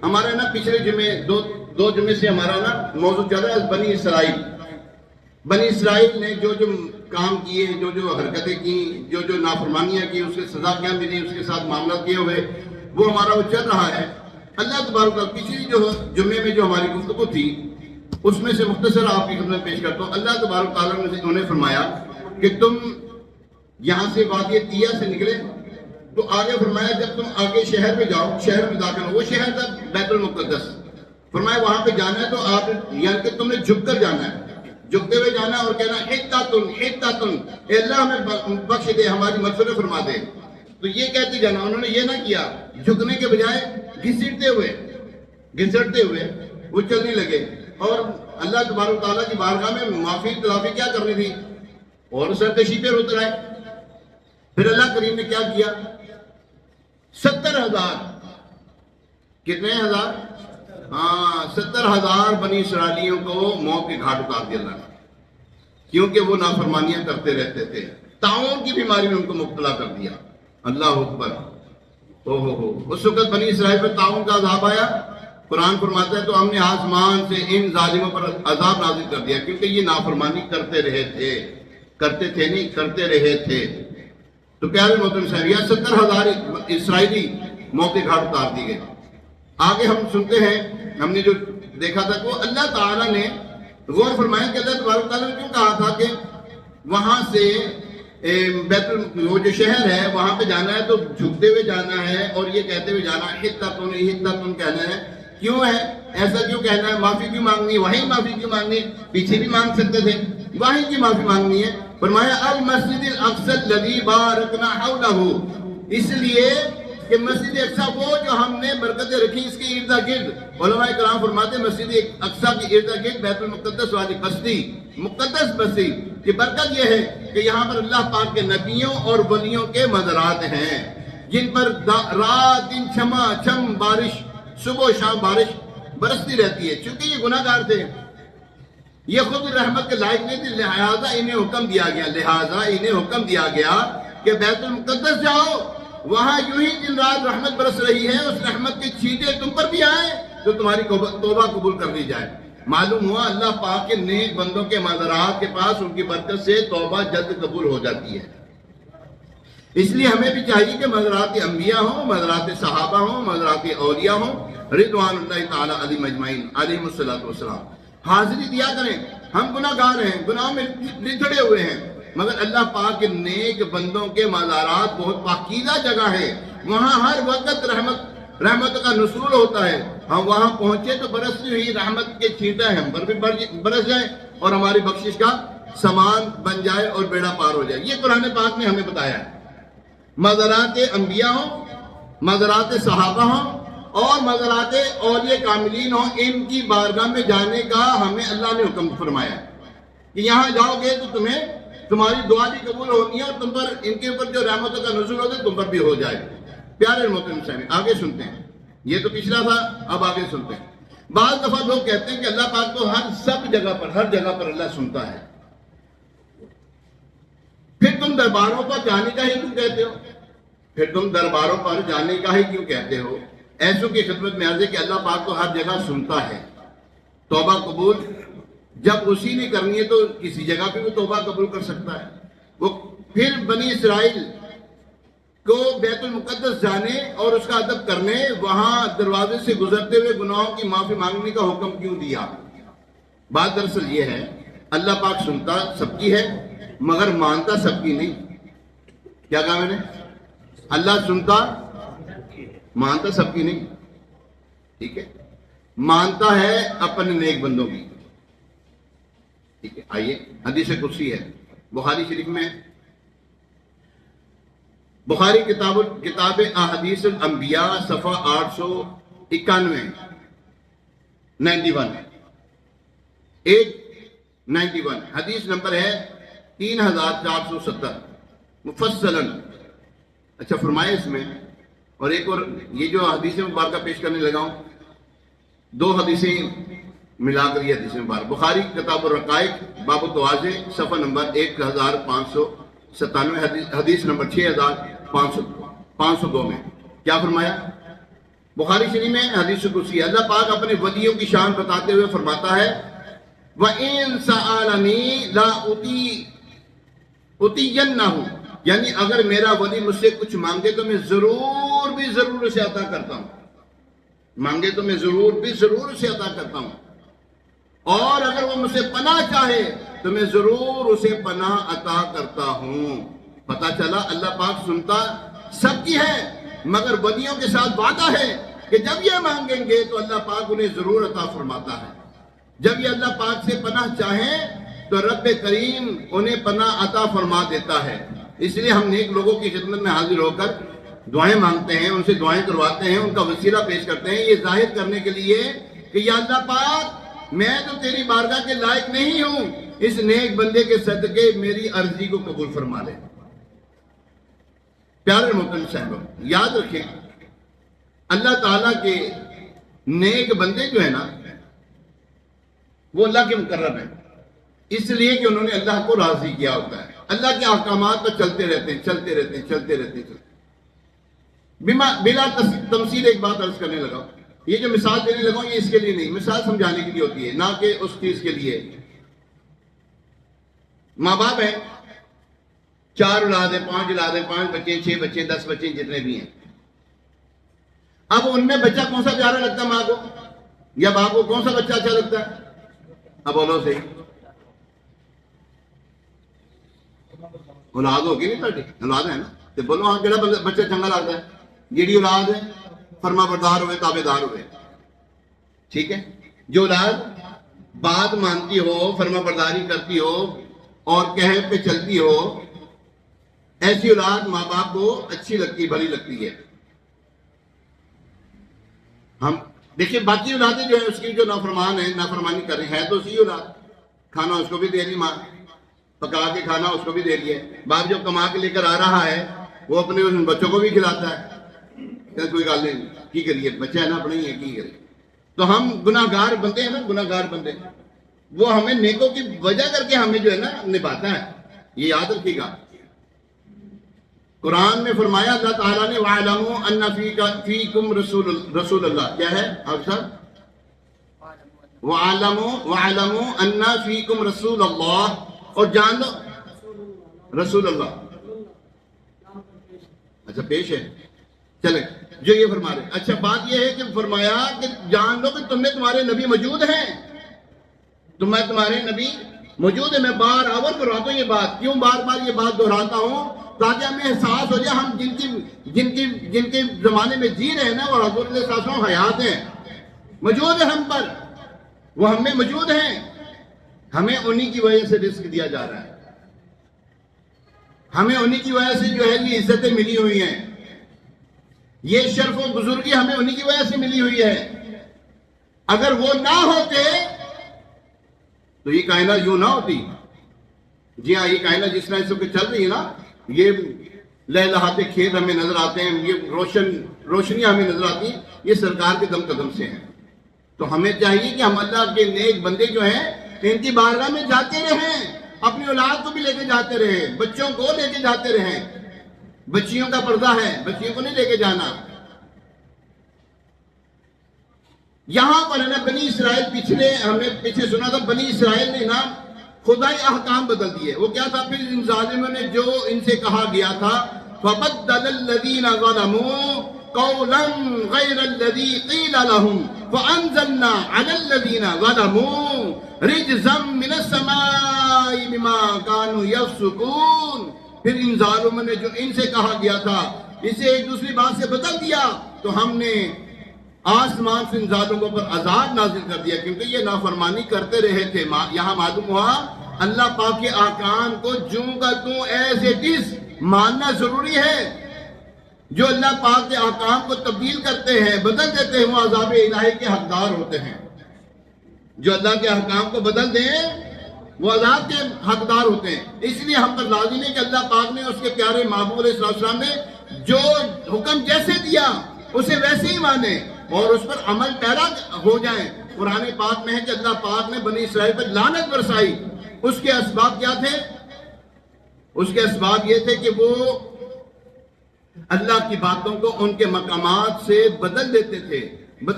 ہمارا نا پچھلے جمعے دو جمعے سے ہمارا نا موضوع چل رہا ہے بنی اسرائیل. بنی اسرائیل نے جو کام کیے، جو حرکتیں کی، جو نافرمانیاں کی، اس کے سزا کیا ملی، اس کے ساتھ معاملات کیے ہوئے، وہ ہمارا وہ چل رہا ہے. اللہ تبارک و تعالیٰ پچھلی جو جمعے میں جو ہماری گفتگو تھی اس میں سے مختصر آپ کی خدمت پیش کرتا ہوں. اللہ تبارک و تعالیٰ نے انہوں نے فرمایا کہ تم یہاں سے وادی طیہ سے نکلے تو آگے فرمایا جب تم آگے شہر میں جاؤ، شہر میں داخل ہو، وہ شہر تھا بیت المقدس. فرمایا وہاں پہ جانا ہے تو آپ یعنی کہ تم نے جھک کر جانا ہے، جھکتے ہوئے جانا اور کہنا حتّاتن، اے اللہ ہمیں بخش دے، ہماری مغفرت فرما دے. تو یہ کہتے جانا. انہوں نے یہ نہ کیا، جھکنے کے بجائے گھسٹتے ہوئے وہ چلنے لگے. اور اللہ تبارک و تعالیٰ کی بارگاہ میں معافی تلافی کیا کرنی تھی اور سرکشی پہ اتر آئے. پھر اللہ کریم نے کیا کیا؟ 70,000 کتنے ہزار؟ 70,000 بنی اسرائیلیوں کو موت کے گھاٹ اتار دیا اللہ نے، کیونکہ وہ نافرمانیاں کرتے رہتے تھے. طاعون کی بیماری میں ان کو مبتلا کر دیا. اللہ اکبر. اس وقت بنی اسرائیل پر طاعون کا عذاب آیا. قرآن فرماتا ہے تو ہم نے آسمان سے ان ظالموں پر عذاب نازل کر دیا کیونکہ یہ نافرمانی کرتے رہے تھے. تو پیارے محترم صاحب، 70,000 اسرائیلی موت کے گھاٹ اتار دی گئے. آگے ہم سنتے ہیں، ہم نے جو دیکھا تھا کہ اللہ تعالیٰ نے غور فرمایا کہ اللہ تبارک تعالیٰ نے کیوں کہا تھا کہ وہاں سے وہ جو شہر ہے وہاں پہ جانا ہے تو جھکتے ہوئے جانا ہے اور یہ کہتے ہوئے جانا ہے حتّاتن کہنا ہے. کیوں ہے ایسا؟ کیوں کہنا ہے؟ معافی کیوں مانگنی ہے؟ وہیں معافی کیوں مانگنی؟ پیچھے بھی مانگ سکتے تھے، وہیں کی معافی مانگنی ہے. فرمایا المسجد الاقصی الذی بارکنا حولہ، اس لیے کہ مسجد اقصی وہ جو ہم نے برکتیں رکھی اس کے ارد گرد. علماء کرام فرماتے ہیں مسجد اقصی کے ارد گرد بیت المقدس والی بستی، مقدس بستی کی برکت یہ ہے کہ یہاں پر اللہ پاک کے نبیوں اور ولیوں کے مزارات ہیں جن پر رات دن چھما چھم بارش، صبح و شام بارش برستی رہتی ہے. چونکہ یہ گناہ گار تھے، یہ خود رحمت کے لائق نہیں تھے، لہذا انہیں حکم دیا گیا کہ بیت المقدس جاؤ، وہاں یوں ہی دن رات رحمت برس رہی ہے، اس رحمت کے چھینٹے تم پر بھی آئیں تو تمہاری توبہ قبول کر لی جائے. معلوم ہوا اللہ پاک کے نیک بندوں کے مزارات کے پاس ان کی برکت سے توبہ جلد قبول ہو جاتی ہے. اس لیے ہمیں بھی چاہیے کہ مزارات انبیاء ہوں، مزارات صحابہ ہوں، مزارات اولیاء ہوں رضوان اللہ تعالیٰ علیہم اجمعین علیہم الصلوۃ والسلام، حاضری دیا کریں. ہم گناہ گار ہیں، گناہ میں لتھڑے ہوئے ہیں، مگر اللہ پاک کے نیک بندوں کے مزارات بہت پاکیزہ جگہ ہے، وہاں ہر وقت رحمت کا نزول ہوتا ہے. ہم وہاں پہنچے تو برستی ہوئی رحمت کے چھینٹے ہم پر بھی برس جائیں اور ہماری بخشش کا سامان بن جائے اور بیڑا پار ہو جائے. یہ قرآن پاک نے ہمیں بتایا ہے. مزارات انبیاء ہوں، مزارات صحابہ ہوں اور مزارات اولیاء کاملین ہوں، ان کی بارگاہ میں جانے کا ہمیں اللہ نے حکم فرمایا کہ یہاں جاؤ گے تو تمہاری دعا بھی قبول ہونی ہے اور تم پر ان کے اوپر جو رحمتوں کا نزول ہوتا ہے تم پر بھی ہو جائے. پیارے محترم صاحب، آگے سنتے ہیں. یہ تو پچھلا تھا، اب آگے سنتے ہیں. بعض دفعہ لوگ کہتے ہیں کہ اللہ پاک تو ہر جگہ پر اللہ سنتا ہے. پھر تم درباروں پر جانے کا ہی کیوں کہتے ہو؟ ایسوں کی خدمت میں عرض ہے کہ اللہ پاک تو ہر جگہ سنتا ہے. توبہ قبول جب اسی نے کرنی ہے تو کسی جگہ پہ بھی توبہ قبول کر سکتا ہے. وہ پھر بنی اسرائیل کو بیت المقدس جانے اور اس کا ادب کرنے، وہاں دروازے سے گزرتے ہوئے گناہوں کی معافی مانگنے کا حکم کیوں دیا؟ بات دراصل یہ ہے، اللہ پاک سنتا سب کی ہے مگر مانتا سب کی نہیں. کیا کہا میں نے؟ اللہ سنتا مانتا سب کی نہیں. ٹھیک ہے، مانتا ہے اپنے نیک بندوں کی. ٹھیک ہے، آئیے حدیث قدسی ہے بخاری شریف میں، بخاری کتاب احادیث الانبیاء صفحہ 891 891 حدیث نمبر ہے 3470 مفصلاً. اچھا فرمائے اس میں. اور ایک اور یہ جو حدیث مبارکہ پیش کرنے لگا ہوں، دو حدیثیں ملا کر یہ حدیث مبارک. بخاری کتاب الرقائق باب التواضع صفحہ نمبر 1597 حدیث نمبر 6502 میں کیا فرمایا؟ بخاری شریف میں حدیث قدسی اللہ پاک اپنے ولیوں کی شان بتاتے ہوئے فرماتا ہے وَإِن سَأَلَنِي لَا أُتِيَنَّهُ، یعنی اگر میرا ولی مجھ سے کچھ مانگے تو میں ضرور اسے عطا کرتا ہوں، مانگے تو میں ضرور اسے عطا کرتا ہوں، اور اگر وہ مجھ سے پناہ چاہے تو میں ضرور اسے پناہ عطا کرتا ہوں۔ پتہ چلا اللہ پاک سنتا سب کی ہے، مگر ولیوں کے ساتھ وعدہ ہے کہ جب یہ مانگیں گے تو اللہ پاک انہیں ضرور عطا فرماتا ہے۔ جب یہ اللہ پاک سے پناہ چاہیں تو رب کریم انہیں پناہ عطا فرما دیتا ہے۔ اس لیے ہم نیک لوگوں کی خدمت میں حاضر ہو کر دعائیں مانگتے ہیں، ان سے دعائیں کرواتے ہیں، ان کا وسیلہ پیش کرتے ہیں، یہ ظاہر کرنے کے لیے کہ یا اللہ پاک میں تو تیری بارگاہ کے لائق نہیں ہوں، اس نیک بندے کے صدقے میری عرضی کو قبول فرما لے۔ پیارے محترم صاحبوں، یاد رکھیں اللہ تعالیٰ کے نیک بندے جو ہیں نا وہ اللہ کے مقرب ہیں، اس لیے کہ انہوں نے اللہ کو راضی کیا ہوتا ہے، اللہ کے احکامات پر چلتے رہتے ہیں۔ بلا تمثیل ایک بات عرض کرنے لگا، یہ جو مثال دینے لگا یہ اس کے لیے نہیں، مثال سمجھانے کے لیے ہوتی ہے، نہ کہ اس چیز کے لیے۔ ماں باپ ہیں، 4 اولاد ہیں، 5 اولاد ہیں، 5 بچے، 6 بچے، 10 بچے، جتنے بھی ہیں۔ اب ان میں بچہ کون سا پیارا لگتا ہے ماں کو یا باپ کو؟ کون سا بچہ اچھا لگتا ہے؟ اب بولو صحیح، اولاد ہوگی نہیں تھوڑی اولاد ہے نا، تو بولو ہاں کہڑا بچہ چنگا لگتا ہے؟ جیڑی اولاد ہے فرما بردار ہوئے، تابع دار ہوئے، ٹھیک ہے؟ جو اولاد بات مانتی ہو، فرما برداری کرتی ہو اور کہے پہ چلتی ہو، ایسی اولاد ماں باپ کو اچھی لگتی، بھلی لگتی ہے۔ ہم دیکھیں باقی اولادیں جو ہیں اس کی جو نافرمان ہیں، نافرمانی کر رہی ہیں تو اسی اولاد، کھانا اس کو بھی دے رہی ماں، پکا کے کھانا اس کو بھی دے رہی ہے، باپ جو کما کے لے کر آ رہا ہے وہ اپنے ان بچوں کو بھی کھلاتا ہے، کوئی گل نہیں کی کریے، بچہ ہے نا اپنے ہی ہے، کی کریے۔ تو ہم گناہگار بندے ہیں نا، گناہگار بندے، وہ ہمیں نیکوں کی وجہ کر کے ہمیں جو ہے نا نبھاتا ہے، یہ یاد رکھیے گا۔ قرآن میں فرمایا اللہ تعالیٰ نے وَاعْلَمُوا أَنَّ فِيكُمْ رسول اللہ، کیا ہے آپ صاحب؟ وَاعْلَمُوا أَنَّ فِيكُمْ رسول اللہ، اور جان لو رسول اللہ، اچھا پیش ہے، چلیں جو یہ فرما رہے۔ اچھا بات یہ ہے کہ فرمایا کہ جان لو کہ تم میں تمہارے نبی موجود ہیں، تمہارے نبی موجود ہے۔ میں بار آور کرواتا ہوں یہ بات، کیوں بار بار یہ بات دہراتا ہوں؟ تاکہ ہمیں احساس ہو جائے ہم جن کے زمانے میں جی رہے ہیں نا وہ حضور علیہ السلام حیات ہیں، موجود ہیں ہم پر، وہ ہم میں موجود ہیں، ہمیں انہی کی وجہ سے رزق دیا جا رہا ہے، ہمیں انہی کی وجہ سے جو ہے یہ عزتیں ملی ہوئی ہیں، یہ شرف و بزرگی ہمیں انہی کی وجہ سے ملی ہوئی ہے۔ اگر وہ نہ ہوتے تو یہ کائنات یوں نہ ہوتی۔ جی ہاں، یہ کائنات جس طرح اس وقت چل رہی ہے نا، یہ لہلہاتے کھیت ہمیں نظر آتے ہیں، یہ روشنیاں ہمیں نظر آتی ہیں، یہ سرکار کے دم قدم سے ہیں۔ تو ہمیں چاہیے کہ ہم اللہ کے نیک بندے جو ہیں ان کی بارگاہ میں جاتے رہیں، اپنی اولاد کو بھی لے کے جاتے رہیں، بچوں کو لے کے جاتے رہیں۔ بچیوں کا پردہ ہے، بچیوں کو نہیں لے کے جانا۔ یہاں پر ہے نا بنی اسرائیل، ہم نے پیچھے سنا تھا بنی اسرائیل نے نا خدائی احکام بدل دیے۔ وہ کیا تھا؟ پھر ان ظالموں نے جو ان سے کہا گیا تھا فَبَدَّلَ الَّذِينَ ظَلَمُوا قَوْلًا غَيْرَ الَّذِي قِيلَ لَهُمْ فَأَنزَلْنَا عَلَى الَّذِينَ ظَلَمُوا رِجْزًا مِّنَ السَّمَاءِ بِمَا كَانُوا يَفْسُقُونَ۔ پھر ان ظالموں نے جو ان سے کہا گیا تھا اسے ایک دوسری بات سے بدل دیا، تو ہم نے آسمان سے ان ظالموں پر عذاب نازل کر دیا، کیونکہ یہ نافرمانی کرتے رہے تھے۔ یہاں معلوم ہوا اللہ پاک کے احکام کو جوں کا توں ایز اٹ از ماننا ضروری ہے۔ جو اللہ پاک کے احکام کو تبدیل کرتے ہیں، بدل دیتے ہیں، وہ عذاب الہی کے حقدار ہوتے ہیں۔ جو اللہ کے احکام کو بدل دیں وہ عذاب کے حقدار ہوتے ہیں۔ اس لیے ہم پر لازم ہے کہ اللہ پاک نے اس کے پیارے محبوب علیہ السلام نے جو حکم جیسے دیا اسے ویسے ہی مانیں اور اس پر عمل پیرا ہو جائیں۔ قرآن پاک میں ہے کہ اللہ پاک نے بنی اسرائیل پر لعنت برسائی۔ اس کے اسباب کیا تھے؟ اس کے اسباب یہ تھے کہ وہ اللہ کی باتوں کو ان کے مقامات سے بدل دیتے تھے.